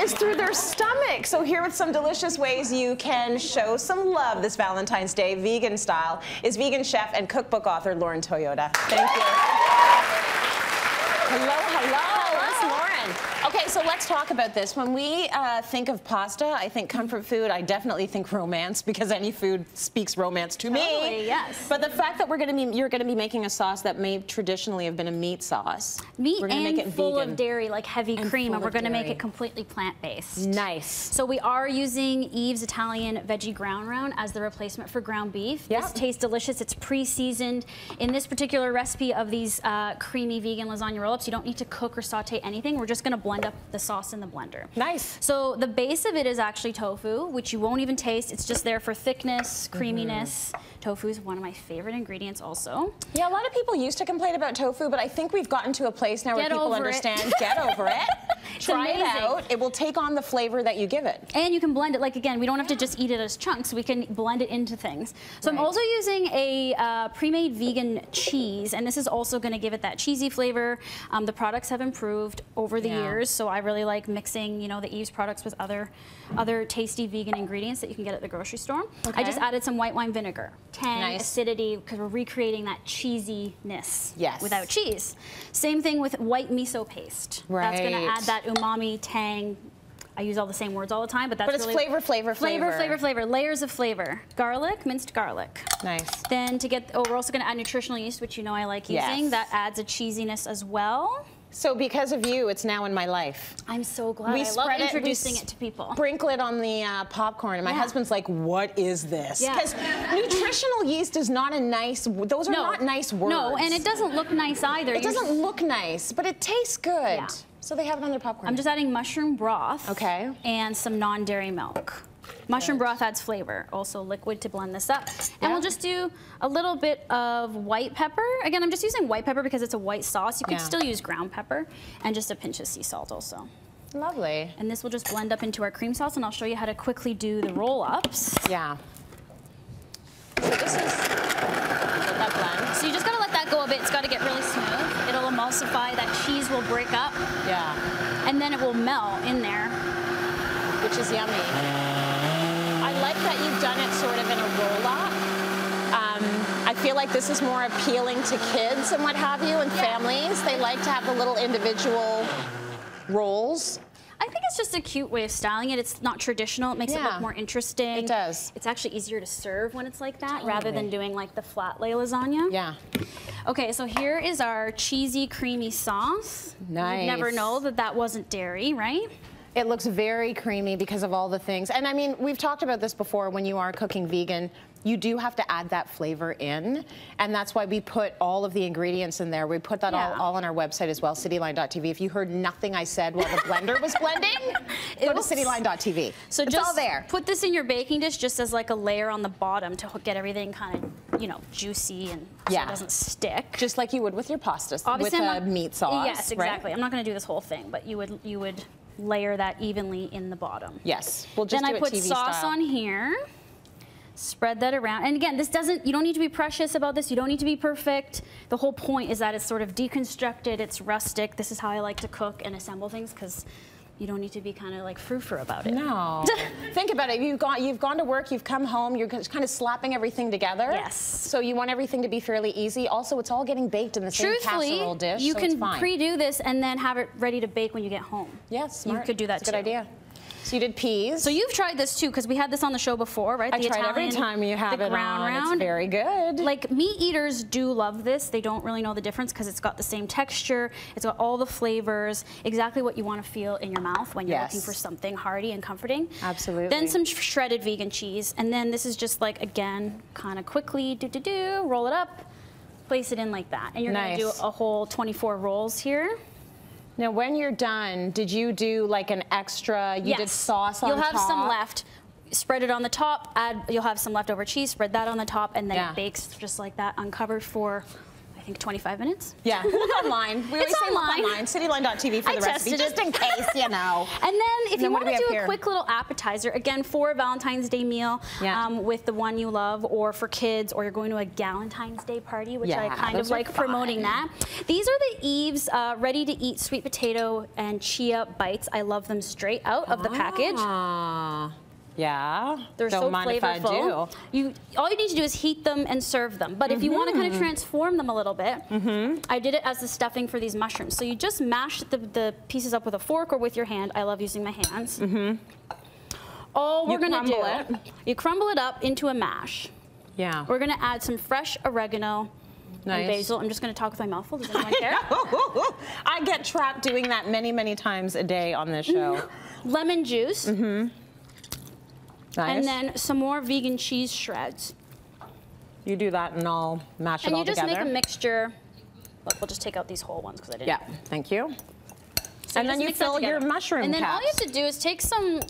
is through their stomach. So here with some delicious ways you can show some love this Valentine's Day, vegan style, is vegan chef and cookbook author Lauren Toyota. Thank you. Hello, hello. It's Lauren. Okay, so let's talk about this. When we think of pasta, I think comfort food. I definitely think romance, because any food speaks romance to me. Yes. But the fact that you're going to be making a sauce that may traditionally have been a meat sauce. Meat and make it full vegan. Of dairy, like heavy cream, and we're going to make it completely plant-based. Nice. So we are using Eve's Italian veggie ground round as the replacement for ground beef. Yeah. This tastes delicious. It's pre-seasoned. In this particular recipe of these creamy vegan lasagna roll-ups, you don't need to cook or saute anything. We're just going to blend up the sauce in the blender. Nice. So the base of it is actually tofu, which you won't even taste. It's just there for thickness, creaminess. Tofu is one of my favorite ingredients also. Yeah, a lot of people used to complain about tofu, but I think we've gotten to a place now where people understand, get over it. Try it out. It will take on the flavor that you give it. And you can blend it, like again, we don't have to just eat it as chunks, we can blend it into things. So I'm also using a pre-made vegan cheese, and this is also going to give it that cheesy flavor. The products have improved over the years, so I really like mixing, you know, the Eve's products with other tasty vegan ingredients that you can get at the grocery store. I just added some white wine vinegar. Tang, acidity, because we're recreating that cheesiness without cheese. Same thing with white miso paste. That's going to add that umami, tang. I use all the same words all the time, but that's really flavor. Flavor, layers of flavor. Garlic, minced garlic. Nice. Then to get, we're also going to add nutritional yeast, which you know I like using. That adds a cheesiness as well. So because of you, it's now in my life. I'm so glad. I love introducing it to people. Sprinkle it on the popcorn, and my husband's like, "What is this?" Because nutritional yeast is not a nice. Those are not nice words. No, and it doesn't look nice either. It doesn't look nice, but it tastes good. Yeah. So they have it on their popcorn. I'm just adding mushroom broth. Okay. And some non-dairy milk. Mushroom broth adds flavor, also liquid to blend this up. And we'll just do a little bit of white pepper. Again, I'm just using white pepper because it's a white sauce. You can still use ground pepper, and just a pinch of sea salt also. Lovely. And this will just blend up into our cream sauce, and I'll show you how to quickly do the roll-ups. Yeah. So this is that blend. So you just gotta let that go a bit. It's gotta get really smooth. It'll emulsify, that cheese will break up. Yeah. And then it will melt in there. Which is yummy. I like that you've done it sort of in a roll-up. I feel like this is more appealing to kids and what have you, and families. They like to have the little individual rolls. I think it's just a cute way of styling it. It's not traditional. It makes it look more interesting. It does. It's actually easier to serve when it's like that, rather than doing like the flat lay lasagna. Yeah. Okay, so here is our cheesy, creamy sauce. Nice. You'd never know that that wasn't dairy, right? It looks very creamy because of all the things. And I mean, we've talked about this before, when you are cooking vegan, you do have to add that flavor in. And that's why we put all of the ingredients in there. We put that all on our website as well, cityline.tv. If you heard nothing I said while the blender was blending, go to cityline.tv. So it's just all there. Put this in your baking dish just as like a layer on the bottom to get everything kind of, you know, juicy and so it doesn't stick. Just like you would with your pasta, Obviously, with a meat sauce. Yes, exactly. I'm not going to do this whole thing, but you would layer that evenly in the bottom. Yes, we'll just then do I put TV sauce style. on here. Spread that around. And again, you don't need to be precious about this. You don't need to be perfect. The whole point is that it's sort of deconstructed. It's rustic. This is how I like to cook and assemble things, because you don't need to be kind of like frou-frou about it. No. Think about it. You've gone to work, you've come home, you're kind of slapping everything together. Yes. So you want everything to be fairly easy. Also, it's all getting baked in the same casserole dish. You can it's pre-do this and then have it ready to bake when you get home. Yes, smart. You could do that too. Good idea. So you did peas. So you've tried this too, because we had this on the show before, right? I tried every time you have it on. It's very good. Like, meat eaters do love this. They don't really know the difference because it's got the same texture. It's got all the flavors, exactly what you want to feel in your mouth when you're looking for something hearty and comforting. Absolutely. Then some shredded vegan cheese. And then this is just like, again, kind of quickly, roll it up, place it in like that. And you're going to do a whole 24 rolls here. Now, when you're done, did you do like an extra, you did sauce on top? You'll have some left. Spread it on the top, you'll have some leftover cheese, spread that on the top, and then it bakes just like that, uncovered for, I I think 25 minutes. Yeah, look online. We always say online. look online. Cityline.tv for the recipe, just in case, you know. And then if you want to do here? a quick little appetizer, again, for a Valentine's Day meal with the one you love, or for kids, or you're going to a Galentine's Day party, which I kind of like promoting that. These are the Eve's ready-to-eat sweet potato and chia bites. I love them straight out of the package. Yeah, they're so flavorful. All you need to do is heat them and serve them. But if you want to kind of transform them a little bit, I did it as the stuffing for these mushrooms. So you just mash the pieces up with a fork or with your hand. I love using my hands. All we're going to do, you crumble it up into a mash. Yeah. We're going to add some fresh oregano and basil. I'm just going to talk with my mouth full. Does anyone care? I get trapped doing that many, many times a day on this show. Lemon juice. Nice. And then some more vegan cheese shreds. You do that and I'll mash it all together. And you just make a mixture. Look, we'll just take out these whole ones because I didn't. Yeah, thank you. So and then you fill your mushroom And then caps. all you have to do is take some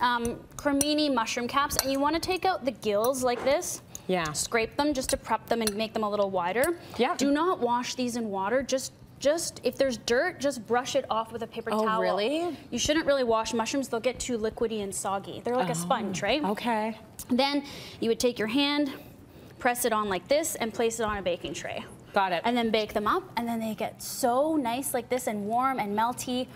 cremini mushroom caps, and you want to take out the gills like this. Yeah. Scrape them just to prep them and make them a little wider. Yeah. Do not wash these in water. Just if there's dirt, just brush it off with a paper towel. Oh, really? You shouldn't really wash mushrooms. They'll get too liquidy and soggy. They're like a sponge, right? Okay. Then you would take your hand, press it on like this, and place it on a baking tray. Got it. And then bake them up, and then they get so nice like this and warm and melty,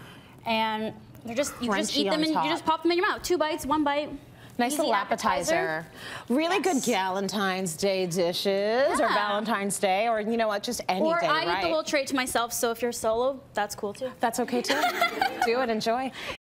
and they're just, you just eat them and you just pop them in your mouth. 2 bites, 1 bite. Nice little appetizer. Really good Galentine's Day dishes, or Valentine's Day, or you know what, just any day, I eat the whole tray to myself, so if you're solo, that's cool too. That's okay too. Do it, enjoy.